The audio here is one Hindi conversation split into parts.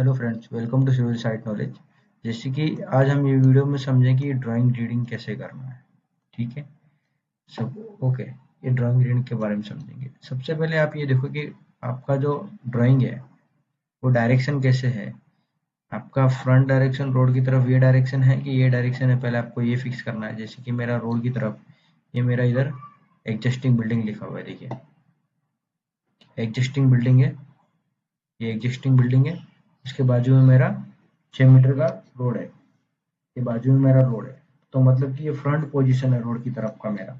Hello friends, welcome to civil site knowledge. जैसे कि आज हम ये वीडियो में समझें कि ड्राइंग रीडिंग कैसे करना है। ठीक है, सब ओके। ये ड्राइंग रीडिंग के बारे में समझेंगे। सबसे पहले आप ये देखो कि आपका जो ड्राइंग है वो डायरेक्शन कैसे है। आपका फ्रंट डायरेक्शन रोड की तरफ ये डायरेक्शन है कि ये डायरेक्शन है, पहले आपको ये फिक्स करना है। जैसे कि मेरा रोड की तरफ, ये मेरा इधर एग्जिस्टिंग बिल्डिंग लिखा हुआ है। देखिए, एग्जिस्टिंग बिल्डिंग है, ये एग्जिस्टिंग बिल्डिंग है। उसके बाजू में मेरा 6 मीटर का रोड है, ये बाजू में मेरा रोड है। तो मतलब कि ये फ्रंट पोजीशन है रोड की तरफ का मेरा।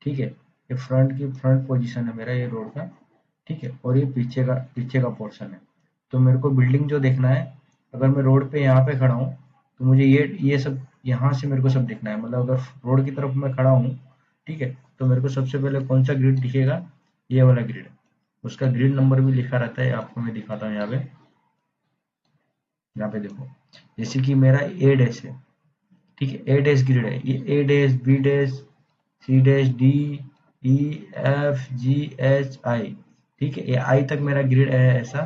ठीक है, ये फ्रंट पोजीशन है मेरा, ये रोड का। ठीक है, और ये पीछे का पोर्शन है। तो मेरे को बिल्डिंग जो देखना है, अगर मैं रोड पे यहाँ पे खड़ा हूँ तो मुझे ये सब यहाँ से मेरे को सब देखना है। मतलब अगर रोड की तरफ मैं खड़ा हूँ, ठीक है, तो मेरे को सबसे पहले कौन सा ग्रिड दिखेगा, ये वाला ग्रिड। उसका ग्रिड नंबर भी लिखा रहता है, आपको मैं दिखाता हूँ। यहाँ पे देखो, जैसे कि मेरा ए डैश है। ठीक है, ए डैश ग्रिड है, ये A dash, B dash, C dash, D, E, F, G, H, I. ठीक है, ये आई तक मेरा ग्रिड है ऐसा।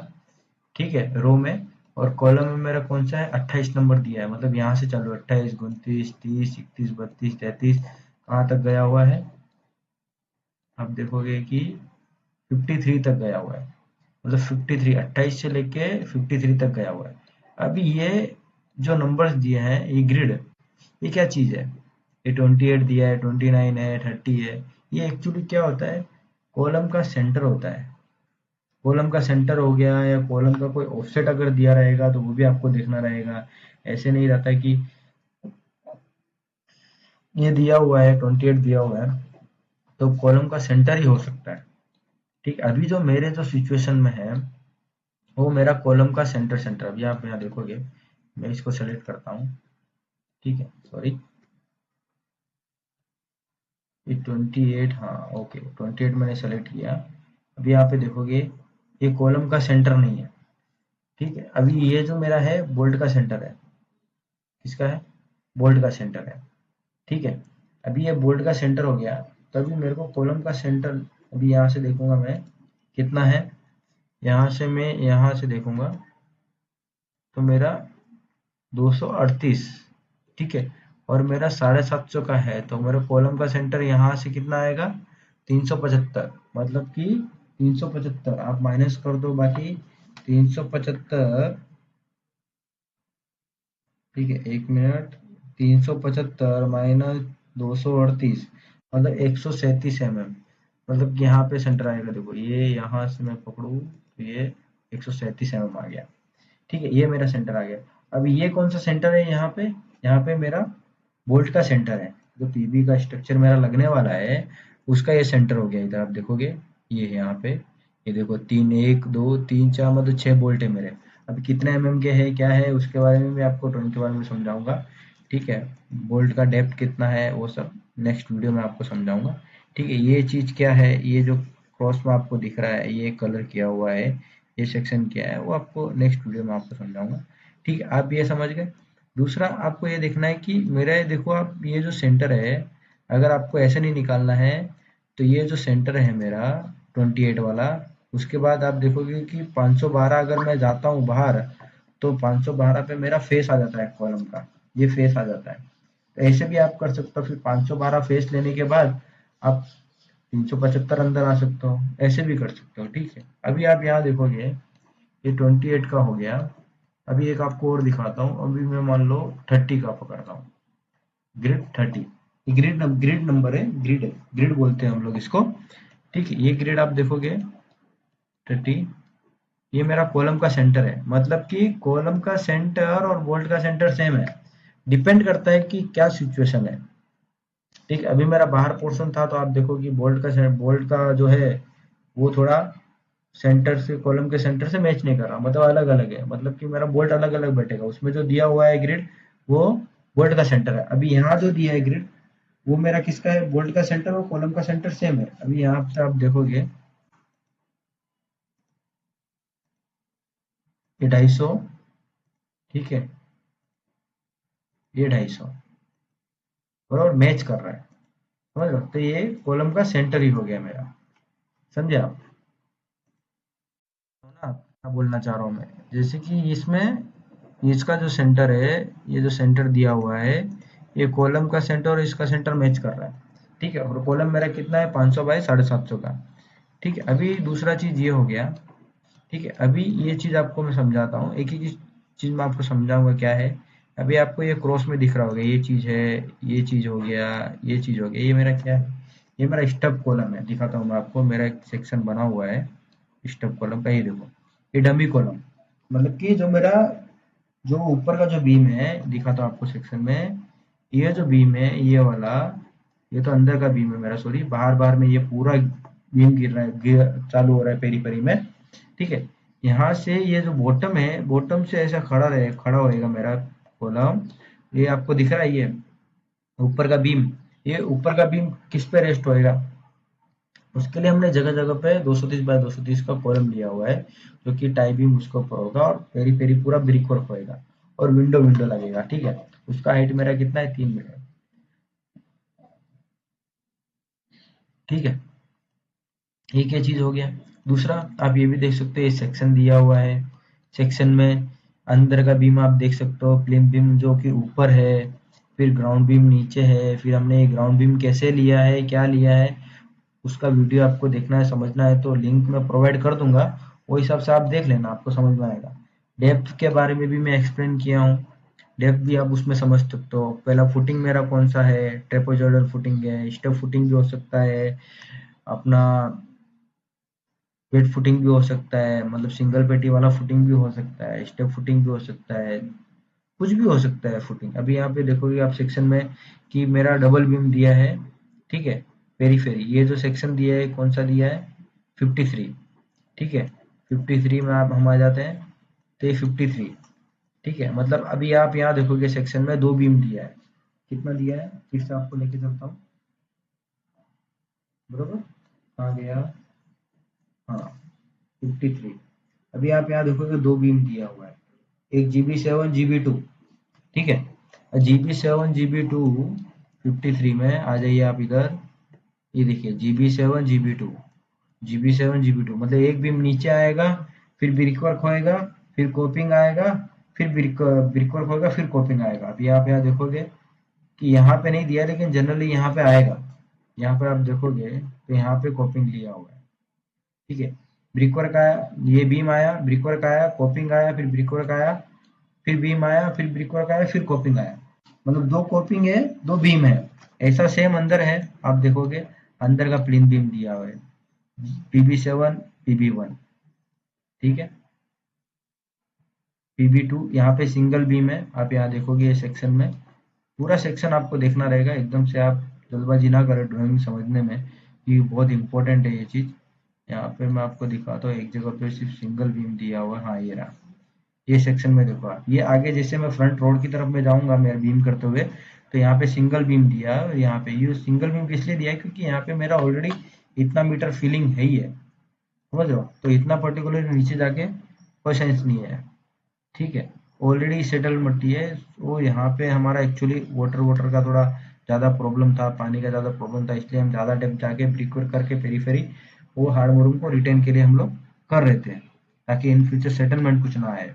ठीक है, रो में। और कॉलम में मेरा कौन सा है, 28 नंबर दिया है। मतलब यहाँ से चालू 28, 29, 30, 31, 32, 33, कहाँ तक गया हुआ है। आप देखोगे कि 53 तक गया हुआ है। मतलब 53, 28 से लेके 53 तक गया हुआ है। अभी ये जो नंबर्स दिए हैं, ये ग्रिड, ये क्या चीज है। ये 28 दिया है, 29 है, 30 है। ये एक्चुअली क्या होता है, कॉलम का सेंटर होता है। कॉलम का सेंटर हो गया, या कॉलम का कोई ऑफसेट अगर दिया रहेगा तो वो भी आपको देखना रहेगा। ऐसे नहीं रहता कि ये दिया हुआ है 28 दिया हुआ है तो कॉलम का सेंटर ही हो सकता है। ठीक, अभी जो मेरे जो सिचुएशन में है वो मेरा कॉलम का सेंटर। अभी आप यहाँ देखोगे, मैं इसको सेलेक्ट करता हूँ। ठीक है, सॉरी, ये 28, हाँ ओके, 28 मैंने सेलेक्ट किया। अभी यहाँ पे देखोगे, ये कॉलम का सेंटर नहीं है। ठीक है, अभी ये जो मेरा है बोल्ट का सेंटर है। किसका है, बोल्ट का सेंटर है। ठीक है, अभी ये बोल्ट का सेंटर हो गया। तो अभी मेरे को कॉलम का सेंटर, अभी यहाँ से देखूंगा मैं कितना है। यहाँ से मैं यहाँ से देखूंगा तो मेरा 238। ठीक है, और मेरा 750 का है, तो मेरा कॉलम का सेंटर यहाँ से कितना आएगा, 375। मतलब कि 375 आप माइनस कर दो बाकी 375। ठीक है, 1 मिनट, 375 माइनस 238, मतलब 137 mm। मतलब कि यहाँ पे सेंटर आएगा। देखो, ये यहाँ से मैं पकड़ू तो ये 137 mm आ गया। ठीक है, ये मेरा सेंटर आ गया। अभी ये कौन सा सेंटर है, यहाँ पे मेरा बोल्ट का सेंटर है। जो पीबी का स्ट्रक्चर मेरा लगने वाला है उसका ये सेंटर हो गया। इधर आप देखोगे, ये है यहाँ पे। ये देखो, 3, 1, 2, 3, 4, मतलब 6 बोल्ट है मेरे। अभी कितने एमएम के है, क्या है, उसके बारे में मैं आपको ड्राइंग के बारे में समझाऊंगा। ठीक है, बोल्ट का डेप्थ कितना है वो सब नेक्स्ट वीडियो में आपको समझाऊंगा। ठीक है, ये चीज क्या है, ये जो क्रॉस में आपको दिख रहा है, ये कलर किया हुआ है, ये सेक्शन क्या है, वो आपको नेक्स्ट वीडियो में आपको समझाऊंगा। ठीक है, आप ये समझ गए। दूसरा आपको ये देखना है कि मेरा ये देखो, आप ये जो सेंटर है, अगर आपको ऐसे नहीं निकालना है तो ये जो सेंटर है मेरा 28 वाला, उसके बाद आप देखोगे कि 512 अगर मैं जाता हूँ बाहर तो 512 पे मेरा फेस आ जाता है कॉलम का। ये फेस आ जाता है। तो ऐसे भी आप कर सकते हो। फिर 512 फेस लेने के बाद आप 375 अंदर आ सकते हो, ऐसे भी कर सकते हो। ठीक है, अभी आप यहाँ देखोगे, ये 28 का हो गया। अभी एक आपको और दिखाता हूँ। अभी मैं मान लो 30 का पकड़ता हूँ, ग्रिड 30। ये ग्रिड नंबर है, ग्रिड बोलते हैं हम लोग इसको। ठीक है, ये ग्रिड आप देखोगे 30, ये मेरा कॉलम का सेंटर है। मतलब कि कॉलम का सेंटर और बोल्ट का सेंटर सेम है। डिपेंड करता है कि क्या सिचुएशन है। ठीक है, अभी मेरा बाहर पोर्शन था तो आप देखो कि बोल्ट का जो है वो थोड़ा सेंटर से, कॉलम के सेंटर से मैच नहीं कर रहा, मतलब अलग अलग है। मतलब कि मेरा बोल्ट अलग अलग बैठेगा। उसमें जो दिया हुआ है ग्रिड, वो बोल्ट का सेंटर है। अभी यहाँ जो दिया है ग्रिड, वो मेरा किसका है, बोल्ट का सेंटर और कॉलम का सेंटर सेम है। अभी यहाँ से आप देखोगे, ये 250। ठीक है, ये 250 बराबर मैच कर रहा है। समझ लो, तो ये कॉलम का सेंटर ही हो गया मेरा। समझे आप, हो ना। क्या बोलना चाह रहा हूँ मैं, जैसे कि इसमें इसका जो सेंटर है, ये जो सेंटर दिया हुआ है, ये कॉलम का सेंटर और इसका सेंटर मैच कर रहा है। ठीक है, और कॉलम मेरा कितना है, 500 बाई 750 का। ठीक है, अभी दूसरा चीज ये हो गया। ठीक है, अभी ये चीज आपको मैं समझाता हूँ, एक एक चीज मैं आपको समझाऊंगा क्या है। अभी आपको ये क्रॉस में दिख रहा होगा, ये चीज है, ये चीज हो गया, ये चीज हो गया, ये मेरा क्या है, ये मेरा स्टब कॉलम है। दिखाता हूँ मैं आपको, मेरा एक सेक्शन बना हुआ है स्टब कॉलम का, ये देखो, ये डमी कॉलम, मतलब कि जो मेरा जो ऊपर का जो बीम है, दिखाता हूँ आपको सेक्शन में, ये जो बीम है ये वाला, ये तो अंदर का बीम है मेरा, सॉरी, बाहर बाहर में ये पूरा बीम गिर रहा है, चालू हो रहा है पेरी पेरी में। ठीक है, यहाँ से ये जो बॉटम है, बॉटम से ऐसा खड़ा होएगा मेरा कॉलम। ये आपको दिख रहा है, ये ऊपर का बीम, ये ऊपर का बीम किस पे रेस्ट होएगा, उसके लिए हमने जगह जगह पे 230 बाय 230 का कॉलम लिया हुआ है, जो कि टाई बीम उसके ऊपर होगा और पेरी पेरी पूरा ब्रिक वर्क होएगा, और विंडो विंडो लगेगा। ठीक है, उसका हाइट मेरा कितना है, 3 मीटर। ठीक है, एक ये चीज हो गया। दूसरा, आप ये भी देख सकते हो, ये सेक्शन दिया हुआ है, सेक्शन में अंदर का बीम आप देख सकते हो, प्लेन बीम जो कि ऊपर है, फिर ग्राउंड बीम नीचे है, फिर हमने ये ग्राउंड बीम कैसे लिया है, क्या लिया है, उसका वीडियो आपको देखना है, समझना है तो लिंक मैं प्रोवाइड कर दूंगा, वो हिसाब से आप देख लेना, आपको समझ में आएगा। डेप्थ के बारे में भी मैं एक्सप्लेन किया हूँ, डेप्थ भी आप उसमें समझ सकते हो। पहला फुटिंग मेरा कौन सा है, ट्रेपेजॉइडल फुटिंग है, स्टेप फुटिंग भी हो सकता है, अपना वेट फुटिंग भी हो सकता है, मतलब सिंगल पेटी वाला फुटिंग भी हो सकता है, स्टेप फुटिंग भी हो सकता है, कुछ भी हो सकता है फुटिंग। अभी यहाँ पे देखोगे आप सेक्शन में कि मेरा डबल बीम दिया है। ठीक है, पेरीफेरी, ये जो सेक्शन दिया है कौन सा दिया है, 53। ठीक है, 53 में आप हम आ जाते हैं, तो ये 53। ठीक है, मतलब अभी आप यहाँ देखोगे सेक्शन में दो बीम दिया है, कितना दिया है, फिर से आपको लेके चलता हूँ, बरोबर, कहाँ गया, हाँ, 53। अभी आप यहाँ देखोगे दो बीम दिया हुआ है, एक GB7 GB2। ठीक है, GB7 GB2 53 में आ जाइए आप इधर, ये देखिए GB7 GB2 मतलब एक बीम नीचे आएगा, फिर ब्रिक वर्क होएगा, फिर कोपिंग आएगा, फिर ब्रिक वर्क होगा, फिर कोपिंग आएगा। अभी आप यहाँ देखोगे कि यहाँ पे नहीं दिया, लेकिन जनरली यहाँ पे आएगा, यहाँ पे आप देखोगे तो यहाँ पे कोपिंग लिया हुआ है। ठीक है, ब्रिक वर्क आया, ये बीम आया, ब्रिक वर्क आया, कोपिंग आया, फिर ब्रिक वर्क आया, फिर बीम आया, फिर ब्रिक वर्क आया, फिर कोपिंग आया, मतलब दो कोपिंग है, दो बीम है। ऐसा सेम अंदर है, आप देखोगे अंदर का प्लेन बीम दिया हुआ है, PB7 PB1। ठीक है, PB2 यहाँ पे सिंगल बीम है, आप यहाँ देखोगे ये सेक्शन में, पूरा सेक्शन आपको देखना रहेगा, एकदम से आप जल्दबाजी ना करें ड्राइंग समझने में, ये बहुत इंपॉर्टेंट है ये चीज। यहाँ पे मैं आपको दिखाता हूँ, एक जगह पे सिर्फ सिंगल बीम दिया हुआ है, हाँ ये रहा, ये सेक्शन में देखो आप, ये आगे जैसे मैं फ्रंट रोड की तरफ में जाऊंगा मेरा बीम करते हुए, तो यहाँ पे सिंगल बीम दिया है, और यहाँ पे ये सिंगल बीम इसलिए दिया है क्योंकि यहाँ पे मेरा ऑलरेडी इतना मीटर फीलिंग है ही है, समझ रहे हो, तो इतना पर्टिकुलर नीचे जाके कोई सेंस नहीं है। ठीक है, ऑलरेडी सेटल मट्टी है, वो यहाँ पे हमारा एक्चुअली वाटर वाटर का थोड़ा ज़्यादा प्रॉब्लम था, पानी का ज़्यादा प्रॉब्लम था, इसलिए हम ज़्यादा डेप्थ जाके प्रिक्योर करके पेरीफेरी वो हार्डवोर्म को रिटेन के लिए हम लोग कर रहे थे, ताकि इन फ्यूचर सेटलमेंट कुछ ना आए।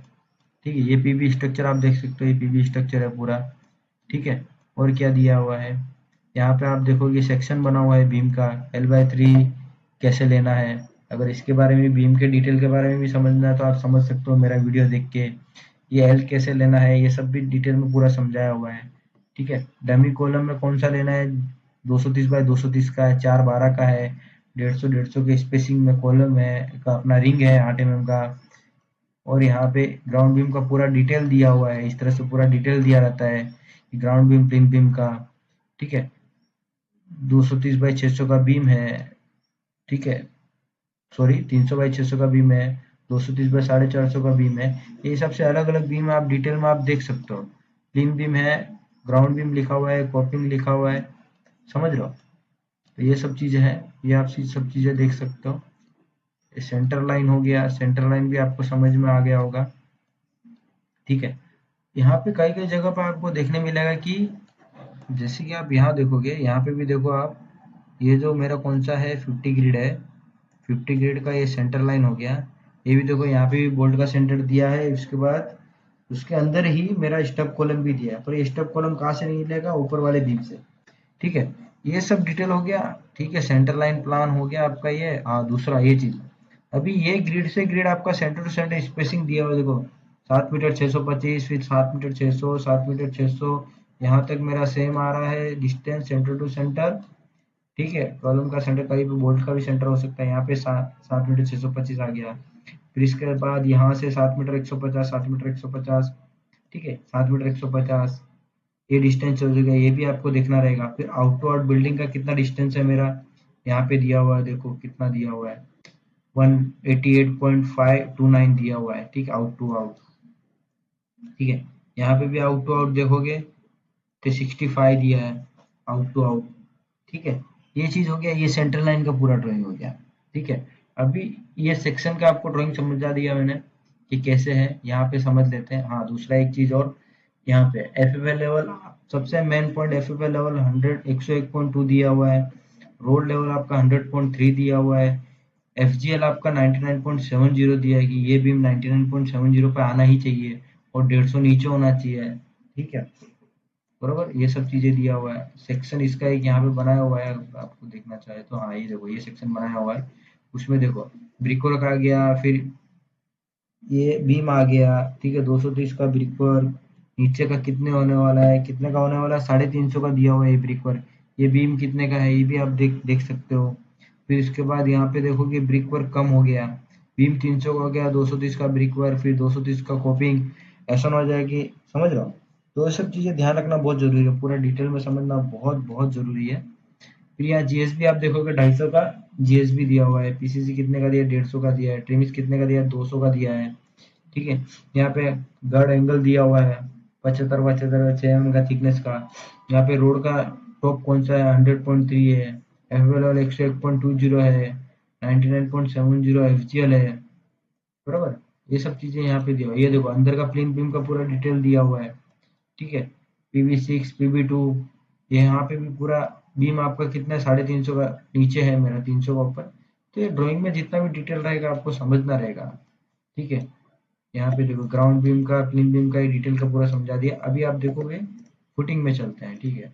ठीक है, ये पीबी स्ट्रक्चर आप देख सकते हो, ये पीबी स्ट्रक्चर है पूरा। ठीक है, और क्या दिया हुआ है, यहाँ पे आप देखोगे सेक्शन बना हुआ है बीम का, L/3 कैसे लेना है। अगर इसके बारे में, बीम के डिटेल के बारे में भी समझना है तो आप समझ सकते हो मेरा वीडियो देख के, ये एल कैसे लेना है, ये सब भी डिटेल में पूरा समझाया हुआ है। ठीक है, डमी कॉलम में कौन सा लेना है, 230 बाय 230 का है, 412 का है, 150 के स्पेसिंग में कॉलम है का, अपना रिंग है 8 mm का, और यहाँ पे ग्राउंड बीम का पूरा डिटेल दिया हुआ है, इस तरह से पूरा डिटेल दिया रहता है ग्राउंड बीम प्लेन बीम का। ठीक है, 230 बाई 600 का बीम है। ठीक है, सॉरी 300 बाई 600 का बीम है, 230 बाई 450 का बीम है। ये हिसाब से अलग अलग बीम आप डिटेल में आप देख सकते हो, प्लेन बीम है, ग्राउंड बीम लिखा हुआ है, कॉपिंग लिखा हुआ है, समझ लो। तो ये सब चीजें हैं, ये आप सब चीजें देख सकते हो। सेंटर लाइन हो गया, सेंटर लाइन भी आपको समझ में आ गया होगा। ठीक है, यहाँ पे कई कई जगह पर आपको देखने मिलेगा कि, जैसे कि आप यहाँ देखोगे, यहाँ पे भी देखो आप, ये जो मेरा कौन सा है 50 ग्रिड है, 50 ग्रिड का ये सेंटर लाइन हो गया, ये भी देखो यहाँ पे भी बोल्ट का सेंटर दिया है, उसके बाद उसके अंदर ही मेरा स्टब कॉलम भी दिया है, पर ये स्टब कॉलम कहाँ से निकलेगा, ऊपर वाले बीम से। ठीक है, ये सब डिटेल हो गया। ठीक है, सेंटर लाइन प्लान हो गया आपका ये। हाँ, दूसरा ये चीज, अभी ये ग्रिड से ग्रिड आपका सेंटर टू सेंटर स्पेसिंग दिया हुआ है, देखो 7 मीटर 625, फिर 7 मीटर 600, 7 मीटर 600, यहाँ तक मेरा सेम आ रहा है डिस्टेंस सेंटर टू सेंटर। ठीक है, कॉलम का सेंटर कहीं भी, बोल्ट का भी सेंटर हो सकता है, यहाँ पे 7 मीटर 625 आ गया। फिर इसके बाद यहाँ से 7 मीटर 150, 7 मीटर 150। ठीक है, 7 मीटर 150, ये डिस्टेंस हो जाएगा, ये भी आपको देखना रहेगा। फिर आउट टू आउट बिल्डिंग का कितना डिस्टेंस है मेरा, यहाँ पे दिया हुआ है, देखो कितना दिया हुआ है, 188.529 दिया हुआ है। ठीक, आउट टू आउट। ठीक है, यहाँ पे भी आउट टू आउट देखोगे तो 65 दिया है आउट टू आउट। ठीक है, ये चीज हो गया, ये सेंट्रल लाइन का पूरा ड्राइंग हो गया। ठीक है, अभी ये सेक्शन का आपको ड्राइंग समझा दिया मैंने कि कैसे है, यहाँ पे समझ लेते हैं। हाँ, दूसरा एक चीज और, यहाँ पे एफ लेवल, सबसे मेन पॉइंट, एफ लेवल 101.2 दिया हुआ है। रोड लेवल आपका 100.3 दिया हुआ है। एफ आपका 99.70 दिया है कि ये बीम 99.70 पे आना ही चाहिए, और 150 नीचे होना चाहिए। ठीक है, बरोबर, ये सब चीजें दिया हुआ है। सेक्शन इसका एक यहाँ पे बनाया हुआ है, आपको देखना चाहे तो। हाँ, ये देखो, ये सेक्शन बनाया हुआ है, उसमें देखो ब्रिकवर्क आ गया, फिर ये बीम आ गया। ठीक है, 230 का ब्रिकवर्क, नीचे का कितने होने वाला है, कितने का होने वाला है, 350 का दिया हुआ है ये ब्रिकवर्क। ये बीम कितने का है, ये भी आप देख देख सकते हो। फिर इसके बाद यहाँ पे देखो कि ब्रिकवर्क कम हो गया, बीम 300 का हो गया, 230 का ब्रिकवर्क, फिर 230 का कोपिंग। ऐसा ना हो जाए कि, समझ रहा हूँ, तो ये सब चीजें ध्यान रखना बहुत जरूरी है, पूरा डिटेल में समझना बहुत बहुत जरूरी है। फिर यहाँ जीएसबी आप देखोगे 250 का जीएसबी दिया हुआ है, पीसीसी कितने का दिया है, 150 का दिया है, ट्रिमिस कितने का दिया है, 200 का दिया है। ठीक है, यहाँ पे गर्ड एंगल दिया हुआ है 75 का थिकनेस का। यहाँ पे रोड का टॉप कौन सा है, 100.3 है। एफ लेवल 101.20 है, 99.70 एफ जी एल है। बराबर, ये सब चीजें यहाँ पे दिया हुआ है। ये देखो अंदर का प्लेन बीम का पूरा डिटेल दिया हुआ है। ठीक है, PV6 PV2, ये यहाँ पे भी पूरा बीम आपका कितना है, 350 का नीचे है, मेरा 300 का ऊपर। तो ये ड्राइंग में जितना भी डिटेल रहेगा आपको समझना रहेगा। ठीक है, यहाँ पे देखो ग्राउंड बीम का, प्लेन बीम का, ये डिटेल का पूरा समझा दिया। अभी आप देखोगे फुटिंग में चलते हैं। ठीक है,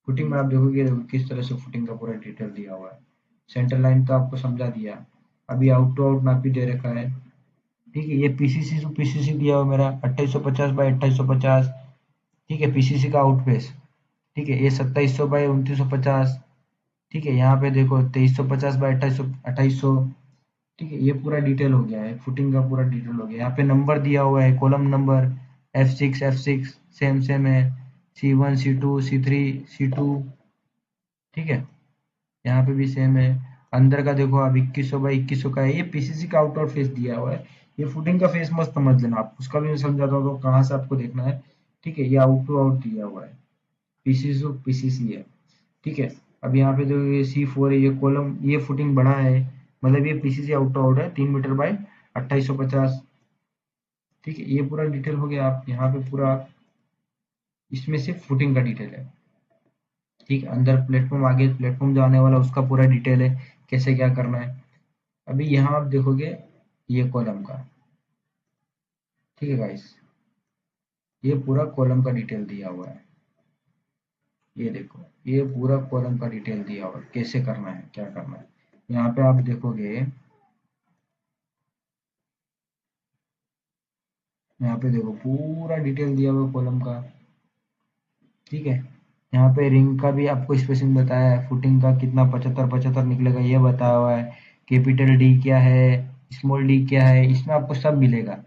फुटिंग में आप देखोगे, देखो किस तरह से फुटिंग का पूरा डिटेल दिया हुआ है। सेंटर लाइन तो आपको समझा दिया, अभी आउट टू आउट मैप भी दे रखा है। ठीक है, ये पीसीसी टू पीसीसी दिया हुआ मेरा 2850 बाई 2850। ठीक है, पीसीसी का आउट फेस। ठीक है, ये 2700 बाई 2950। ठीक है, यहाँ पे देखो 2350 बाई 2800। ठीक है, ये पूरा डिटेल हो गया है, फुटिंग का पूरा डिटेल हो गया। यहाँ पे नंबर दिया हुआ है, column number F6 same same है, C1 C2 C3 C2। ठीक है, यहाँ पे भी सेम है। अंदर का देखो अब 2100 बाई 2100 का है, ये पीसीसी का आउटडोर फेस दिया हुआ है। ये फुटिंग का फेस मस्त समझ लेना आप, उसका भी मैं समझाता हूँ तो कहाँ से आपको देखना है। ठीक है, ये आउट टू आउट दिया हुआ है, पीसीसी टू पीसीसी है। ठीक है, अब यहाँ पे जो ये C4 है, ये कॉलम, ये फुटिंग बड़ा है, मतलब ये पीसीसी आउट टू आउट है, 3 मीटर बाई 2850। ठीक है, ये पूरा डिटेल हो गया। आप यहाँ पे पूरा, इसमें से फुटिंग का डिटेल है। ठीक है, अंदर प्लेटफॉर्म, आगे प्लेटफॉर्म जो आने वाला है, उसका पूरा डिटेल है, कैसे क्या करना है। अभी यहाँ आप देखोगे ये कॉलम का। ठीक है गाइस, ये पूरा कॉलम का डिटेल दिया हुआ है। ये देखो, ये पूरा कॉलम का डिटेल दिया हुआ है, कैसे करना है, क्या करना है। यहाँ पे आप देखोगे, यहाँ पे देखो पूरा डिटेल दिया हुआ है कॉलम का। ठीक है, यहाँ पे रिंग का भी आपको स्पेसिंग बताया है, फुटिंग का कितना 75 निकलेगा ये बताया हुआ है। कैपिटल डी क्या है, स्मॉल डी क्या है, इसमें आपको सब मिलेगा।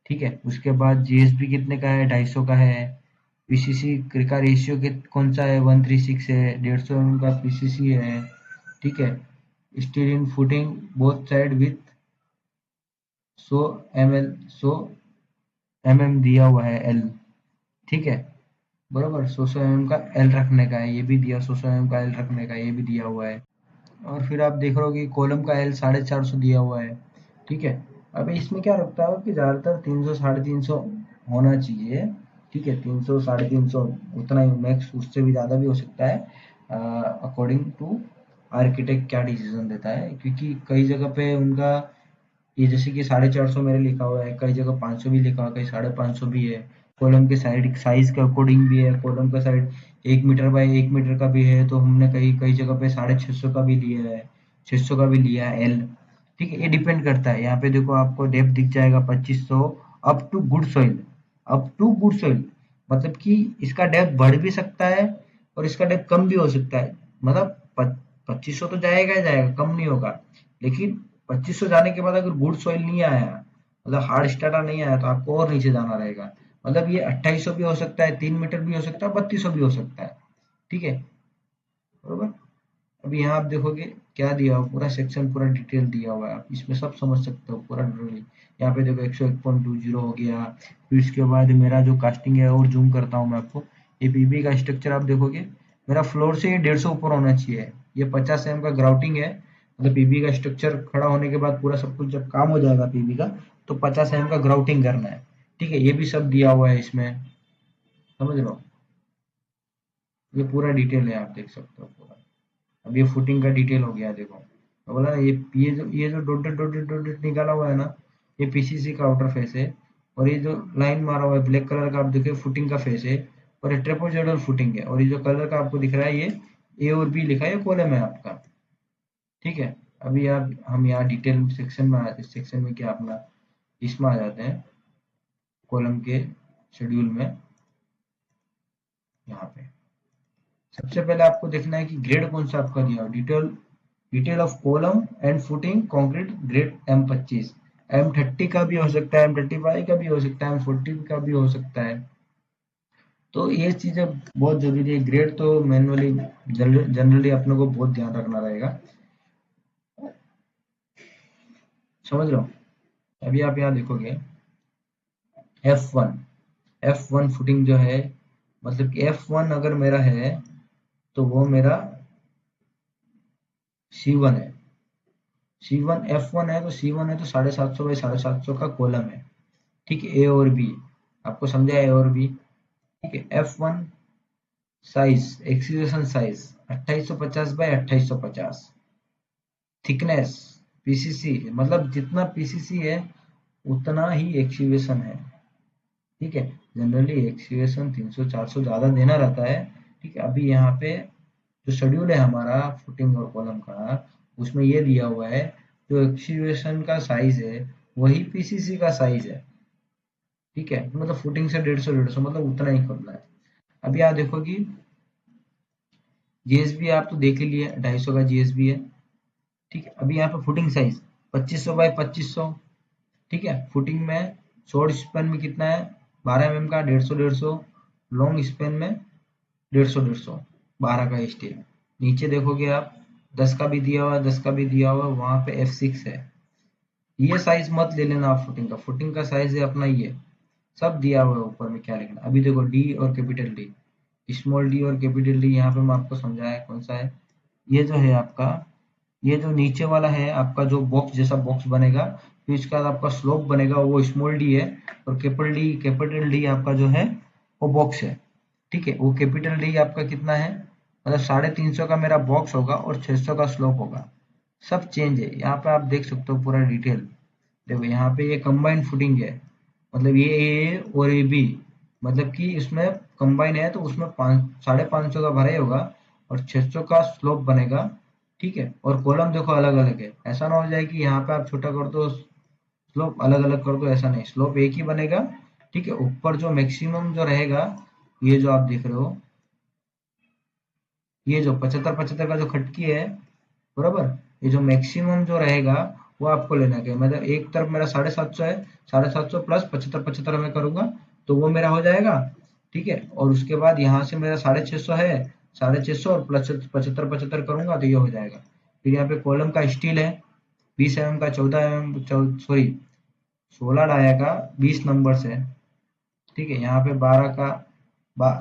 ठीक है, उसके बाद जीएसबी कितने का है, 250 का है। पीसीसी का रेशियो कौन सा है, 136 है, 150 का पीसीसी है। ठीक है, steel in footing both side with 100 mm दिया हुआ है एल। ठीक है, बरोबर, 100 mm का एल रखने का है, ये भी दिया, 100 mm का एल रखने का ये भी दिया हुआ है। और फिर आप देख रहे हो कि कॉलम का एल 450 दिया हुआ है। ठीक है, अब इसमें क्या रखता है कि ज्यादातर 300 350 होना चाहिए। ठीक है, 300 350 उतना ही मैक्स, उससे भी ज्यादा भी हो सकता है, अकॉर्डिंग टू आर्किटेक्ट क्या डिसीजन देता है, क्योंकि कई जगह पे उनका ये जैसे कि 450 मेरे लिखा हुआ है, कई जगह 500 भी लिखा हुआ है, कहीं 550 भी है। कॉलम के साइड साइज के अकॉर्डिंग भी है, कॉलम का साइड 1 मीटर बाय 1 मीटर का भी है, तो हमने कई कई जगह पे 650 का भी लिया है, 600 का भी लिया है एल। ठीक है, ये डिपेंड करता है। यहाँ पे देखो आपको डेप्थ दिख जाएगा 2500 up to good soil. Up to good soil मतलब कि इसका डेप्थ बढ़ भी सकता है और इसका डेप्थ कम भी हो सकता है। मतलब 2500 तो जाएगा ही जाएगा, कम नहीं होगा। लेकिन 2500 जाने के बाद अगर गुड सॉइल नहीं आया, मतलब हार्ड स्टार्टर नहीं आया, तो आपको और नीचे जाना रहेगा। मतलब ये 2800 भी हो सकता है, 3 मीटर भी हो सकता है, 3200 भी हो सकता है। ठीक है, बरोबर। अभी यहाँ आप देखोगे क्या दिया हुआ, पूरा सेक्शन पूरा डिटेल दिया हुआ है, आप इसमें सब समझ सकते हो पूरा डिटेल। यहाँ पे देखो 101.20 हो गया। फिर इसके बाद मेरा जो कास्टिंग है, और जूम करता हूँ मैं आपको। ये पीबी का स्ट्रक्चर आप देखोगे, मेरा फ्लोर से ये 150 ऊपर होना चाहिए। ये 50 mm का ग्राउटिंग है। मतलब पीबी का स्ट्रक्चर खड़ा होने के बाद पूरा सब कुछ जब काम हो जाएगा पीबी का, तो 50 mm का ग्राउटिंग करना है। ठीक है, ये भी सब दिया हुआ है इसमें, समझ लो। ये पूरा डिटेल है, आप देख सकते हो पूरा। अब ये फुटिंग का डिटेल हो गया, देखो मैं बोला ना, ये जो डॉटेड डॉटेड डॉटेड निकाला हुआ है ना, ये पीसीसी का आउटर फेस है। और ये जो लाइन मारा हुआ है ब्लैक कलर का, आप देखिए फुटिंग का फेस है। और ये ट्रेपोजॉइडल फुटिंग है। और ये जो कलर का आपको दिख रहा है, ये ए और बी लिखा है, ये कॉलम है आपका। ठीक है, अभी आप हम यहाँ डिटेल सेक्शन में आते हैं। सेक्शन में क्या अपना इसमें आ जाते हैं, कॉलम के शेड्यूल में। यहाँ पे सबसे पहले आपको देखना है कि ग्रेड कौन सा आपका दिया हो। Detail detail of column and footing concrete grade M25। M30 का भी हो सकता है, M35 का भी हो सकता है, M40 का भी हो सकता है। तो ये चीजें बहुत जरूरी है। ग्रेड तो मैनुअली जनरली अपने को बहुत ध्यान रखना रहेगा, समझ लो। अभी आप यहाँ देखोगे F1। F1 फुटिंग जो है, मतलब कि F1 अगर मेरा है, तो वो मेरा C1 है। C1 F1 है, तो C1 है तो 750 बाई 750 का कॉलम है। ठीक है, ए और बी, आपको समझा ए और बी। ठीक है, F1 size, excavation size 2850 by 2850। Thickness PCC, मतलब जितना पीसीसी है उतना ही एक्सक्यूजेशन है। ठीक है, जनरली एक्सक्यूजेशन 300 400 ज्यादा देना रहता है। ठीक है, अभी यहाँ पे जो शेड्यूल है हमारा फुटिंग और कॉलम का, उसमें ये दिया हुआ है जो एक्सक्यूजेशन का साइज है वही पीसीसी का साइज है। ठीक है, मतलब फुटिंग से 150 मतलब उतना ही करना है। अभी आप देखो कि जीएसबी आप तो देख ही लिए, 250 का जीएसबी है। ठीक है, अभी यहाँ पे फुटिंग साइज 2500 बाई 2500। ठीक है, फुटिंग में शॉर्ट स्पेन में कितना है, 12 mm का, 150 150। लॉन्ग स्पेन में 150 150, 12 का स्टील। नीचे देखोगे आप 10 का भी दिया हुआ है, 10 का भी दिया हुआ है, वहां पे F6 है। ये साइज मत ले लेना आप फुटिंग का, फुटिंग का साइज है अपना ये। सब दिया हुआ है ऊपर में, क्या लिखना। अभी देखो डी और कैपिटल डी, स्मॉल डी और कैपिटल डी, यहाँ पे मैं आपको समझाया कौन सा है। ये जो है आपका, ये जो नीचे वाला है आपका, जो बॉक्स जैसा बॉक्स बनेगा, फिर इसके बाद आपका स्लोप बनेगा, वो स्मॉल डी है। और कैपिटल डी आपका जो है वो बॉक्स है। ठीक है, वो कैपिटल डी आपका कितना है, मतलब 350 का मेरा बॉक्स होगा और 600 का स्लोप होगा। सब चेंज है, यहाँ पे आप देख सकते हो पूरा डिटेल। देखो यहाँ पे ये कंबाइंड फुटिंग है, मतलब ये ए और ये बी, मतलब कि इसमें कंबाइन है, तो उसमें 550 का भरा ही होगा और 600 का स्लोप बनेगा। ठीक है, और कॉलम देखो अलग अलग है, ऐसा ना हो जाए कि यहाँ पे आप छोटा कर दो स्लोप अलग अलग कर दो, ऐसा नहीं, स्लोप एक ही बनेगा। ठीक है, ऊपर जो मैक्सिमम जो रहेगा, ये जो आप देख रहे हो, ये जो 75 75 का जो खटकी है, बराबर, ये जो मैक्सिमम जो रहेगा वो आपको लेना है। मतलब एक तरफ मेरा 750 है, 750 प्लस 75 75 मैं करूंगा, तो वो मेरा हो जाएगा। ठीक है, और उसके बाद यहाँ से मेरा 650 है, 650 और प्लस 75 75 करूंगा तो ये हो जाएगा। फिर यहाँ पे कॉलम का स्टील है, 20 mm का, 14 mm, सॉरी 16 डाया का 20 नंबर से। ठीक है, यहाँ पे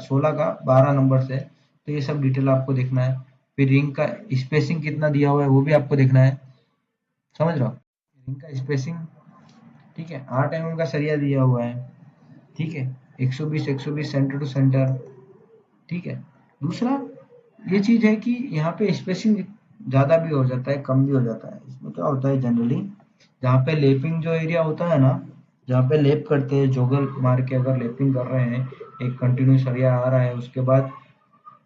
16 का 12 नंबर से। तो ये सब डिटेल आपको देखना है। फिर रिंग का स्पेसिंग कितना दिया हुआ है वो भी आपको देखना है, समझ रहे हो। रिंग का स्पेसिंग, ठीक है, 8 mm का सरिया दिया हुआ है। ठीक है, 120 120 सेंटर टू सेंटर। ठीक है, दूसरा ये चीज है कि यहाँ पे स्पेसिंग ज्यादा भी हो जाता है, कम भी हो जाता है। इसमें क्या होता है जनरली, जहाँ पे लेपिंग जो एरिया होता है ना, जहाँ पे लेप करते हैं, जोगल मार के अगर लेपिंग कर रहे हैं, एक कंटिन्यू सरिया आ रहा है, उसके बाद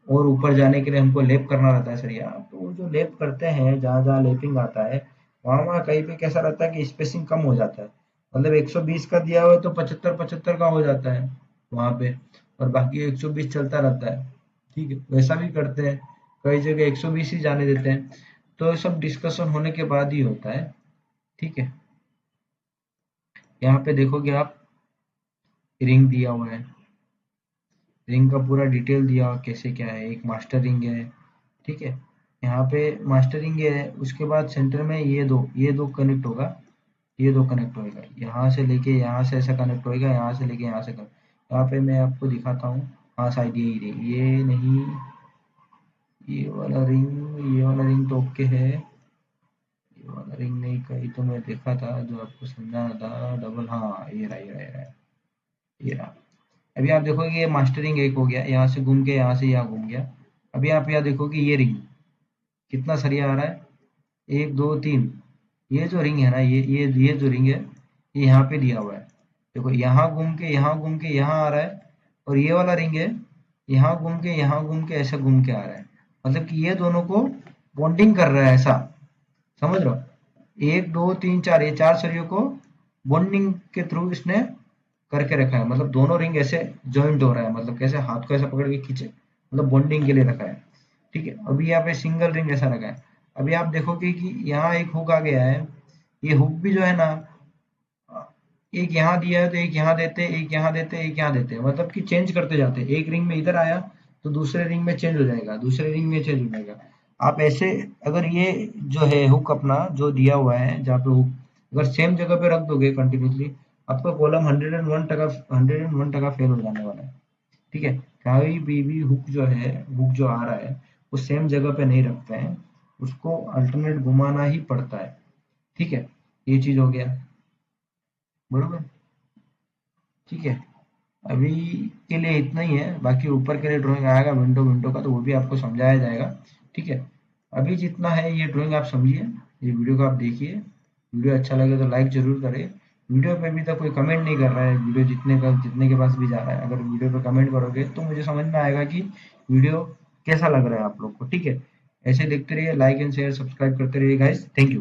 और ऊपर जाने के लिए हमको लेप करना रहता है सरिया, तो वो जो लेप करते हैं जहाँ जहाँ लेपिंग आता है, वहाँ वहाँ कहीं पे कैसा रहता है कि स्पेसिंग कम हो जाता है। मतलब 120 का दिया हुआ है तो 75-75 का हो जाता है वहाँ पे, और बाकी 120 चलता रहता है। ठीक है, वैसा भी करते हैं, कई जगह 120 ही जाने देते हैं। तो ये सब डिस्कशन होने के बाद ही होता है। ठीक है, यहाँ पे देखोगे आप, रिंग दिया हुआ है, रिंग का पूरा डिटेल दिया हुआ कैसे क्या है, एक मास्टर रिंग है। ठीक है, यहाँ पे मास्टर रिंग है, उसके बाद सेंटर में ये दो कनेक्ट होगा, ये दो कनेक्ट होएगा, यहाँ से लेके यहाँ से ऐसा कनेक्ट होएगा, यहाँ से लेके यहाँ से कनेक्ट। यहाँ पे मैं आपको दिखाता हूँ, हाँ शायद यही रिंग, ये नहीं, ये वाला रिंग तो ओके है, ये वाला रिंग नहीं, कहीं तो मैं देखा था जो आपको समझाना था डबल, हाँ ये रहा। अभी आप देखोगे ये मास्टरिंग एक हो गया, यहाँ से घूम के यहाँ से यहाँ घूम गया। अभी आप यहाँ देखोगे ये रिंग कितना सरिया आ रहा है, 1 2 3, ये जो रिंग है ना, ये जो रिंग है, ये यहाँ पे दिया हुआ है। देखो यहाँ घूम के यहाँ घूम के यहाँ आ रहा है, और ये वाला रिंग है, यहाँ घूम के ऐसा घूम के आ रहा है। मतलब कि ये दोनों को बॉन्डिंग कर रहा है ऐसा, समझ रहे हो, 1 2 3 4, ये 4 सरियों को बॉन्डिंग के थ्रू इसने करके रखा है। मतलब दोनों रिंग ऐसे जॉइंट हो रहा है, मतलब कैसे हाथ को ऐसा पकड़ के खींचे, मतलब बॉन्डिंग के लिए रखा है। ठीक है, अभी यहाँ पे सिंगल रिंग ऐसा रखा है। अभी आप देखोगे कि यहाँ एक हुक आ गया है, ये हुक भी जो है ना, एक यहाँ दिया है तो एक यहाँ देते, एक यहाँ देते, एक यहाँ देते, मतलब कि चेंज करते जाते हैं। एक रिंग में इधर आया तो दूसरे रिंग में चेंज हो जाएगा, दूसरे रिंग में चेंज हो जाएगा। आप ऐसे, अगर ये जो है हुक अपना जो दिया हुआ है, जहाँ पे हुक अगर सेम जगह पे रख दोगे कंटिन्यूसली, आपका कॉलम 101% फेल हो जाने वाला है। ठीक है, कभी भी हुक जो है, हुक जो आ रहा है वो सेम जगह पे नहीं रखते हैं, उसको अल्टरनेट घुमाना ही पड़ता है। ठीक है, ये चीज हो गया, बरोबर। ठीक है, अभी के लिए इतना ही है, बाकी ऊपर के लिए ड्राइंग आएगा विंडो विंडो का, तो वो भी आपको समझाया जाएगा। ठीक है, अभी जितना है ये ड्राइंग आप समझिए, ये वीडियो को आप देखिए, वीडियो अच्छा लगे तो लाइक जरूर करें। वीडियो पे अभी तक कोई कमेंट नहीं कर रहा है, वीडियो जितने के पास भी जा रहा है, अगर वीडियो पे कमेंट करोगे तो मुझे समझ में आएगा कि वीडियो कैसा लग रहा है आप लोग को। ठीक है, ऐसे देखते रहिए, लाइक एंड शेयर सब्सक्राइब करते रहिए गाइस, थैंक यू।